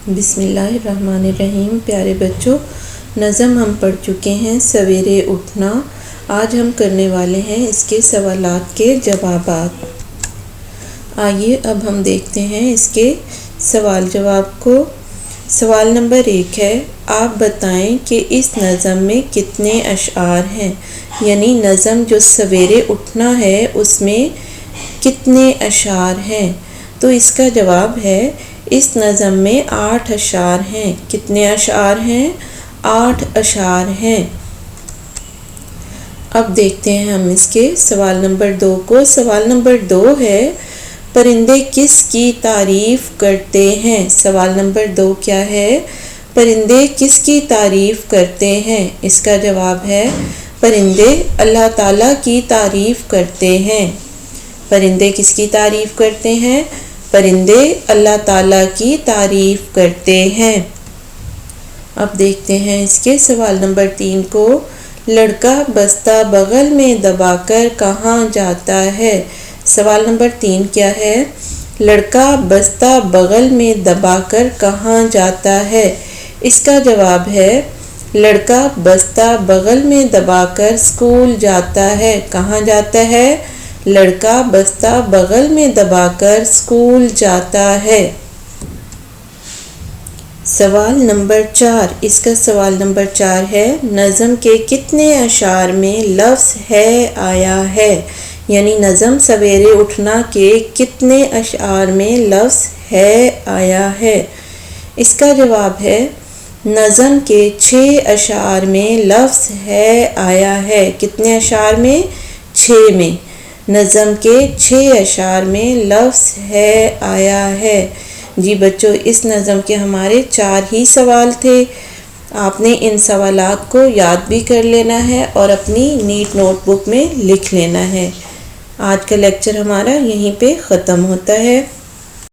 بسم اللہ الرحمن الرحیم۔ پیارے بچوں، نظم ہم پڑھ چکے ہیں سویرے اٹھنا۔ آج ہم کرنے والے ہیں اس کے سوالات کے جوابات۔ آئیے اب ہم دیکھتے ہیں اس کے سوال جواب کو۔ سوال نمبر 1 ہے، آپ بتائیں کہ اس نظم میں کتنے اشعار ہیں، یعنی نظم جو سویرے اٹھنا ہے اس میں کتنے اشعار ہیں۔ تو اس کا جواب ہے، اس نظم میں 8 اشعار ہیں۔ کتنے اشعار ہیں؟ 8 اشعار ہیں۔ اب دیکھتے ہیں ہم اس کے سوال نمبر 2 کو۔ سوال نمبر 2 ہے، پرندے کس کی تعریف کرتے ہیں؟ سوال نمبر 2 کیا ہے؟ پرندے کس کی تعریف کرتے ہیں؟ اس کا جواب ہے، پرندے اللہ تعالیٰ کی تعریف کرتے ہیں۔ پرندے کس کی تعریف کرتے ہیں؟ پرندے اللہ تعالیٰ کی تعریف کرتے ہیں۔ اب دیکھتے ہیں اس کے سوال نمبر 3 کو۔ لڑکا بستہ بغل میں دبا کر کہاں جاتا ہے؟ سوال نمبر 3 کیا ہے؟ لڑکا بستہ بغل میں دبا کر کہاں جاتا ہے؟ اس کا جواب ہے، لڑکا بستہ بغل میں دبا کر اسکول جاتا ہے۔ کہاں جاتا ہے؟ لڑکا بستہ بغل میں دبا کر اسکول جاتا ہے۔ سوال نمبر 4، اس کا سوال نمبر 4 ہے، نظم کے کتنے اشعار میں لفظ ہے آیا ہے؟ یعنی نظم سویرے اٹھنا کے کتنے اشعار میں لفظ ہے آیا ہے؟ اس کا جواب ہے، نظم کے 6 اشعار میں لفظ ہے آیا ہے۔ کتنے اشعار میں؟ 6 میں۔ نظم کے 6 اشعار میں لفظ ہے آیا ہے۔ جی بچوں، اس نظم کے ہمارے 4 ہی سوال تھے۔ آپ نے ان سوالات کو یاد بھی کر لینا ہے اور اپنی نیٹ نوٹ بک میں لکھ لینا ہے۔ آج کا لیکچر ہمارا یہیں پہ ختم ہوتا ہے۔